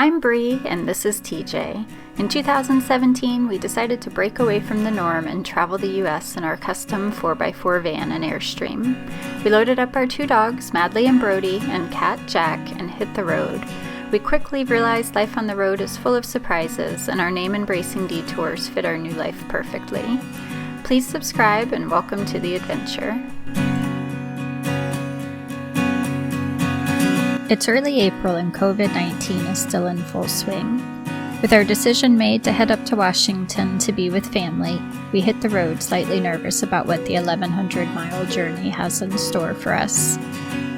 I'm Bree, and this is TJ. In 2017, we decided to break away from the norm and travel the US in our custom 4x4 van and Airstream. We loaded up our two dogs, Madly and Brody, and cat Jack, and hit the road. We quickly realized life on the road is full of surprises, and our name-embracing Detours fit our new life perfectly. Please subscribe, and welcome to the adventure. It's early April and COVID-19 is still in full swing. With our decision made to head up to Washington to be with family, we hit the road slightly nervous about what the 1,100-mile journey has in store for us.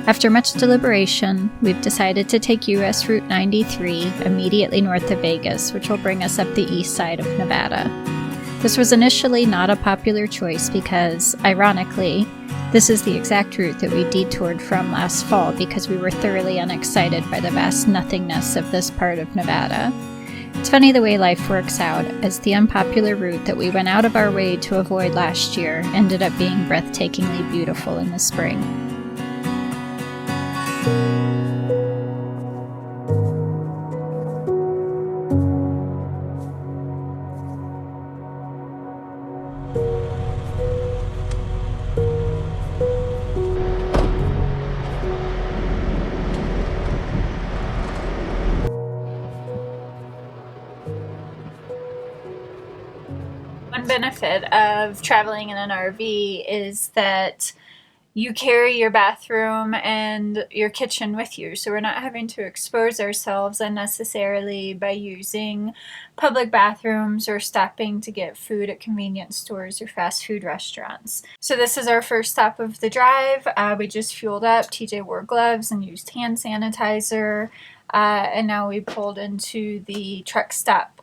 After much deliberation, we've decided to take US Route 93 immediately north of Vegas, which will bring us up the east side of Nevada. This was initially not a popular choice because, ironically, this is the exact route that we detoured from last fall because we were thoroughly unexcited by the vast nothingness of this part of Nevada. It's funny the way life works out, as the unpopular route that we went out of our way to avoid last year ended up being breathtakingly beautiful in the spring. One benefit of traveling in an RV is that you carry your bathroom and your kitchen with you, so we're not having to expose ourselves unnecessarily by using public bathrooms or stopping to get food at convenience stores or fast food restaurants. So this is our first stop of the drive. We just fueled up. TJ wore gloves and used hand sanitizer, and now we pulled into the truck stop.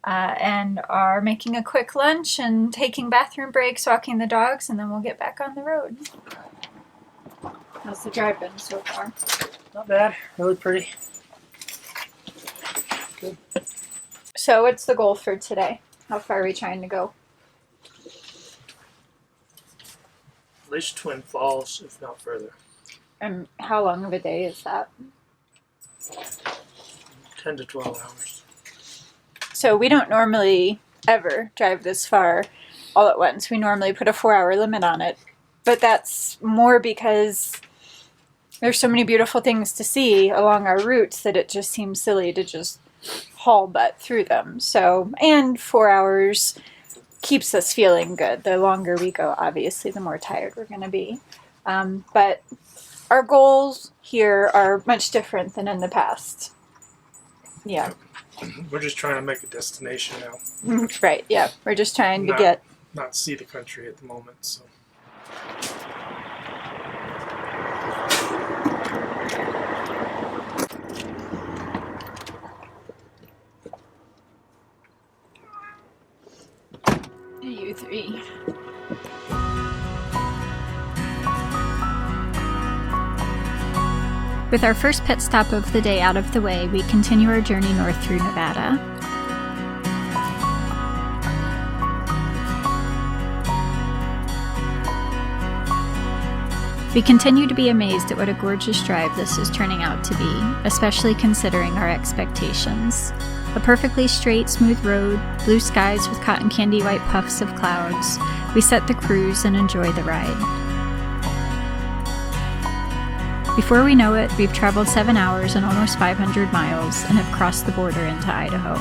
And are making a quick lunch and taking bathroom breaks, walking the dogs, and then we'll get back on the road. How's the drive been so far? Not bad. Really pretty. Good. So what's the goal for today? How far are we trying to go? At least Twin Falls, if not further. And how long of a day is that? 10 to 12 hours. So we don't normally ever drive this far all at once. We normally put a 4-hour limit on it. But that's more because there's so many beautiful things to see along our routes that it just seems silly to just haul butt through them. So, and 4 hours keeps us feeling good. The longer we go, obviously, the more tired we're going to be. But our goals here are much different than in the past. Yeah. We're just trying to make a destination now. Right, yeah. We're just trying to not see the country at the moment, so. You three. With our first pit stop of the day out of the way, we continue our journey north through Nevada. We continue to be amazed at what a gorgeous drive this is turning out to be, especially considering our expectations. A perfectly straight, smooth road, blue skies with cotton candy white puffs of clouds. We set the cruise and enjoy the ride. Before we know it, we've traveled 7 hours and almost 500 miles and have crossed the border into Idaho.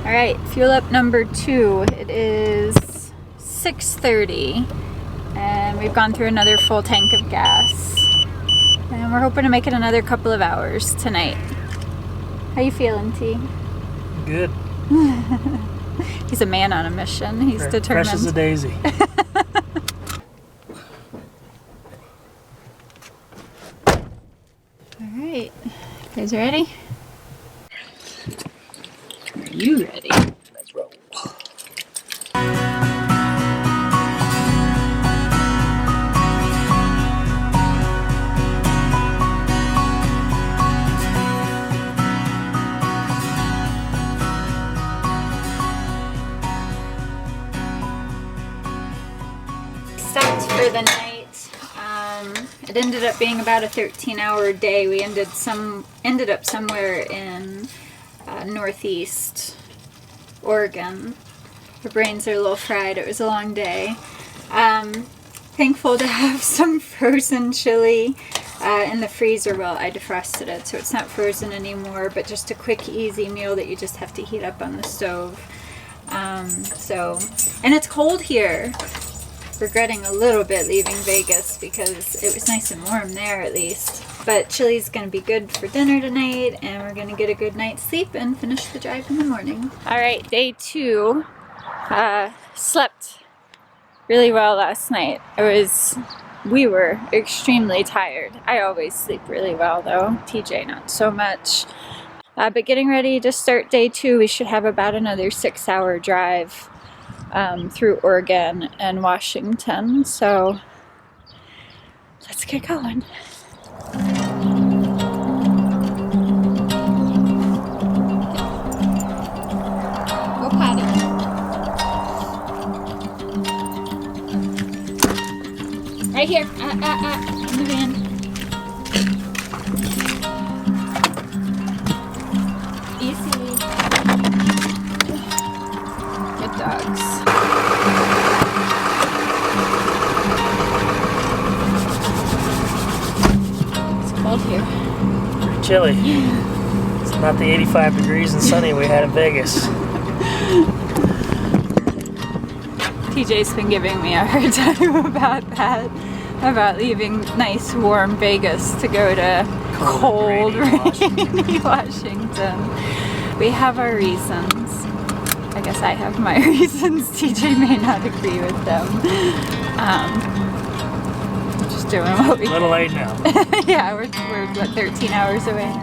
All right, fuel up number 2. It is 6:30, and we've gone through another full tank of gas. And we're hoping to make it another couple of hours tonight. How you feeling, T? Good. He's a man on a mission. He's determined. Fresh as a daisy. Alright, you guys ready? Are you ready? Let's roll. Stopped for the night It ended up being about a 13-hour day. We ended up somewhere in northeast Oregon. Our brains are a little fried. It was a long day. Thankful to have some frozen chili in the freezer. Well, I defrosted it, so it's not frozen anymore, but just a quick, easy meal that you just have to heat up on the stove. And it's cold here. Regretting a little bit leaving Vegas because it was nice and warm there at least. But chili's going to be good for dinner tonight, and we're going to get a good night's sleep and finish the drive in the morning. Alright, day 2. Slept really well last night. We were extremely tired. I always sleep really well though. TJ not so much. But getting ready to start day 2, we should have about another 6-hour drive through Oregon and Washington. So let's get going. Go potty. Right here, in the van. Easy. Good dogs. It's cold here. Pretty chilly. It's not the 85 degrees and sunny we had in Vegas. TJ's been giving me a hard time about that. About leaving nice warm Vegas to go to cold, rainy Washington. We have our reasons. I guess I have my reasons. TJ may not agree with them. Just doing what we can. A little late now. Yeah, we're what, 13 hours away.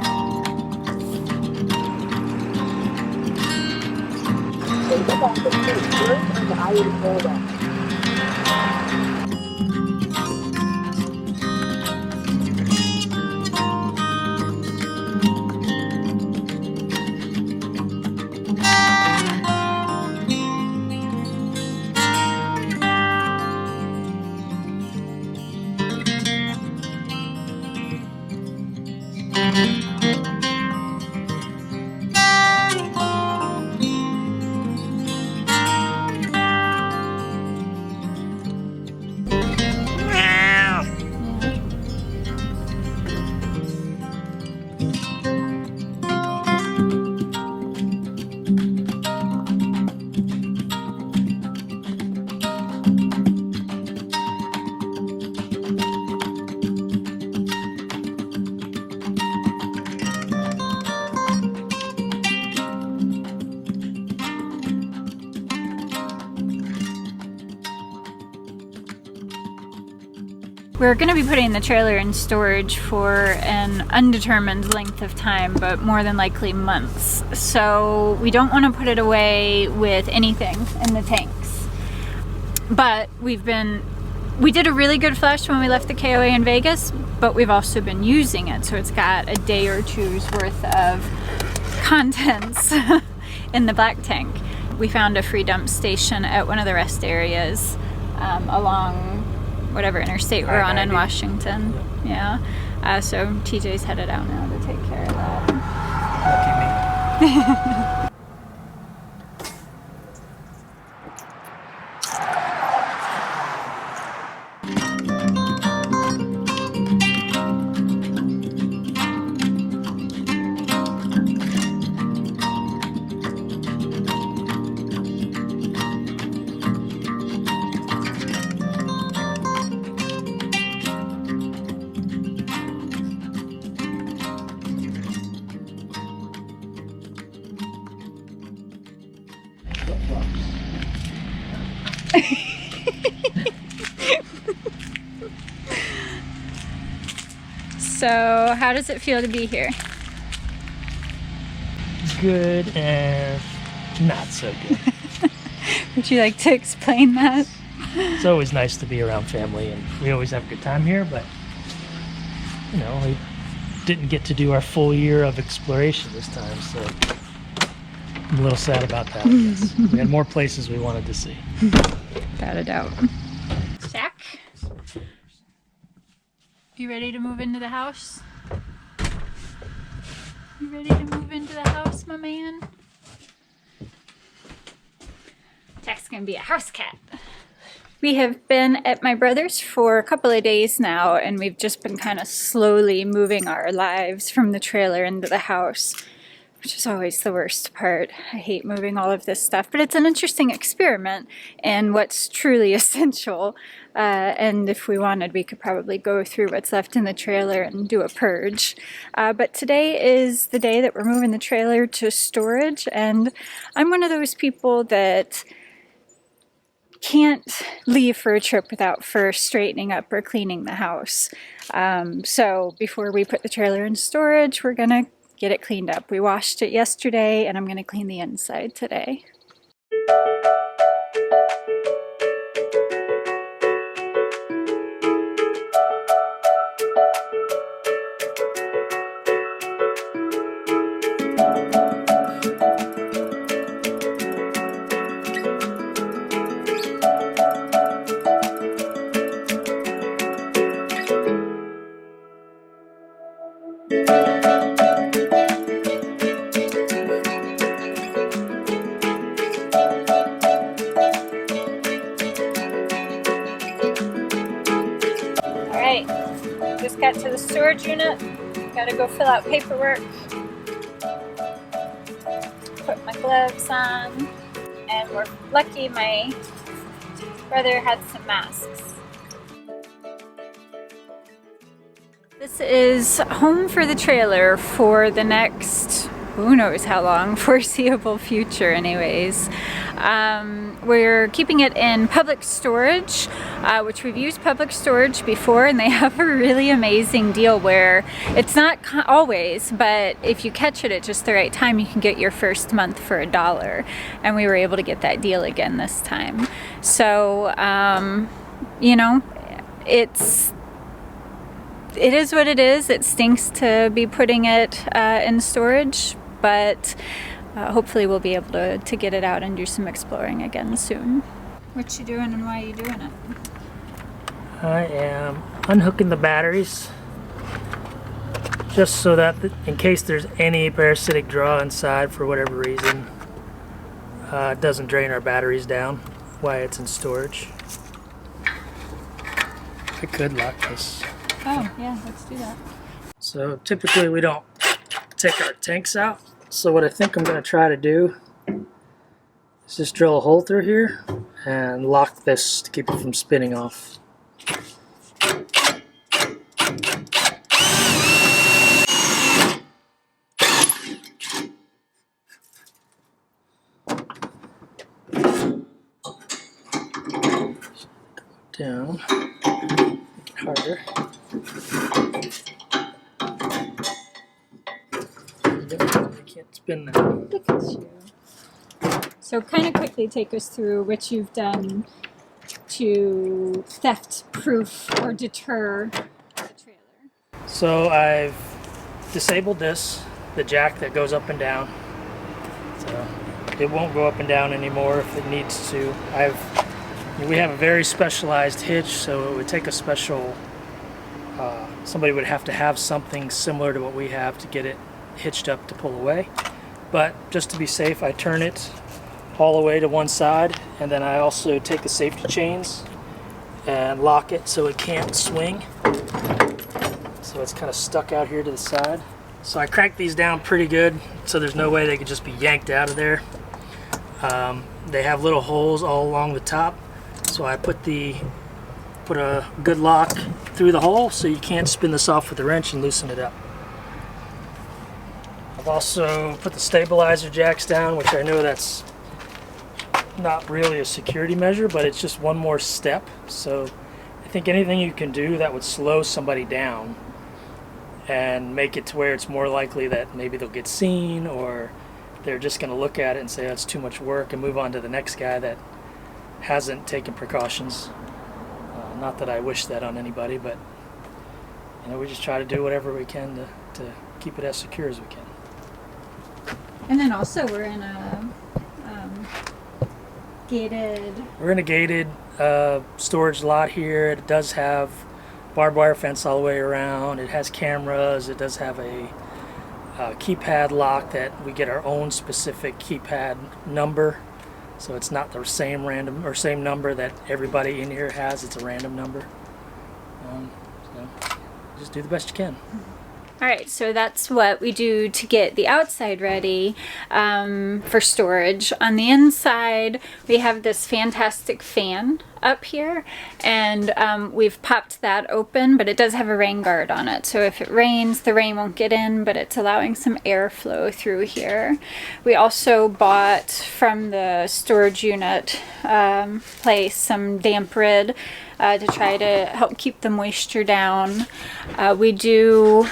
We're going to be putting the trailer in storage for an undetermined length of time, but more than likely months. So we don't want to put it away with anything in the tanks. But we did a really good flush when we left the KOA in Vegas, but we've also been using it, so it's got a day or two's worth of contents in the black tank. We found a free dump station at one of the rest areas along whatever interstate we're on in Washington. Yeah. So TJ's headed out now to take care of that. Lucky me. So, how does it feel to be here? Good and not so good. Would you like to explain that? It's always nice to be around family, and we always have a good time here, but you know, we didn't get to do our full year of exploration this time, so I'm a little sad about that, I guess. We had more places we wanted to see. Without a doubt. Shaq? You ready to move into the house? You ready to move into the house, my man? Jack's gonna be a house cat. We have been at my brother's for a couple of days now, and we've just been kind of slowly moving our lives from the trailer into the house, which is always the worst part. I hate moving all of this stuff, but it's an interesting experiment in what's truly essential. And if we wanted, we could probably go through what's left in the trailer and do a purge. But today is the day that we're moving the trailer to storage, and I'm one of those people that can't leave for a trip without first straightening up or cleaning the house. So before we put the trailer in storage, we're gonna get it cleaned up. We washed it yesterday, and I'm gonna clean the inside today. Alright, just got to the storage unit. Gotta go fill out paperwork. Put my gloves on. And we're lucky my brother had some masks. This is home for the trailer for the next, who knows how long, foreseeable future anyways. We're keeping it in public storage, which we've used public storage before, and they have a really amazing deal where it's not always, but if you catch it at just the right time, you can get your first month for $1. And we were able to get that deal again this time. So, you know, it is what it is. It stinks to be putting it in storage, but hopefully we'll be able to get it out and do some exploring again soon. What you doing and why are you doing it? I am unhooking the batteries just so that in case there's any parasitic draw inside for whatever reason, it doesn't drain our batteries down while it's in storage. I could lock this. Oh, yeah, let's do that. So typically we don't take our tanks out. So what I think I'm going to try to do is just drill a hole through here and lock this to keep it from spinning off. Down, make it harder. I can't spin that. Look at you. So kind of quickly take us through what you've done to theft-proof or deter the trailer. So I've disabled the jack that goes up and down. So it won't go up and down anymore if it needs to. We have a very specialized hitch, so it would take a special, somebody would have to have something similar to what we have to get it hitched up to pull away. But just to be safe, I turn it all the way to one side, and then I also take the safety chains and lock it so it can't swing. So it's kind of stuck out here to the side. So I crank these down pretty good, so there's no way they could just be yanked out of there. They have little holes all along the top, so I put a good lock through the hole so you can't spin this off with a wrench and loosen it up. I've also put the stabilizer jacks down, which I know that's not really a security measure, but it's just one more step. So I think anything you can do that would slow somebody down and make it to where it's more likely that maybe they'll get seen, or they're just going to look at it and say that's too much work and move on to the next guy that hasn't taken precautions. Not that I wish that on anybody, but you know, we just try to do whatever we can to keep it as secure as we can. And then also we're in a gated... We're in a gated storage lot here. It does have barbed wire fence all the way around. It has cameras. It does have a keypad lock that we get our own specific keypad number. So it's not the same random or same number that everybody in here has. It's a random number. So just do the best you can. All right, so that's what we do to get the outside ready for storage. On the inside, we have this fantastic fan up here, and we've popped that open, but it does have a rain guard on it. So if it rains, the rain won't get in, but it's allowing some airflow through here. We also bought from the storage unit place some damp rid to try to help keep the moisture down. We do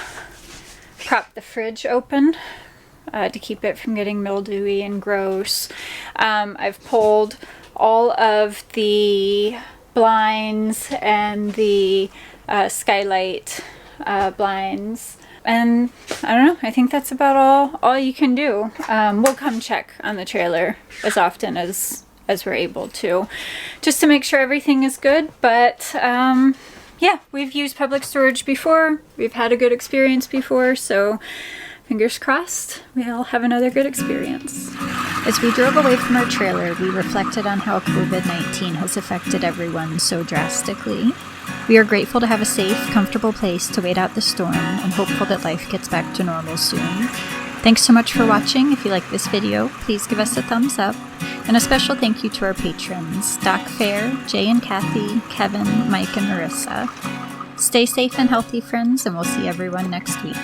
prop the fridge open to keep it from getting mildewy and gross. I've pulled all of the blinds and the skylight blinds, and I don't know, I think that's about all you can do. We'll come check on the trailer as often as we're able to, just to make sure everything is good. But yeah, we've used public storage before. We've had a good experience before, so fingers crossed we'll have another good experience. As we drove away from our trailer, we reflected on how COVID-19 has affected everyone so drastically. We are grateful to have a safe, comfortable place to wait out the storm and hopeful that life gets back to normal soon. Thanks so much for watching. If you like this video, please give us a thumbs up. And a special thank you to our patrons, Doc Fair, Jay and Kathy, Kevin, Mike, and Marissa. Stay safe and healthy, friends, and we'll see everyone next week.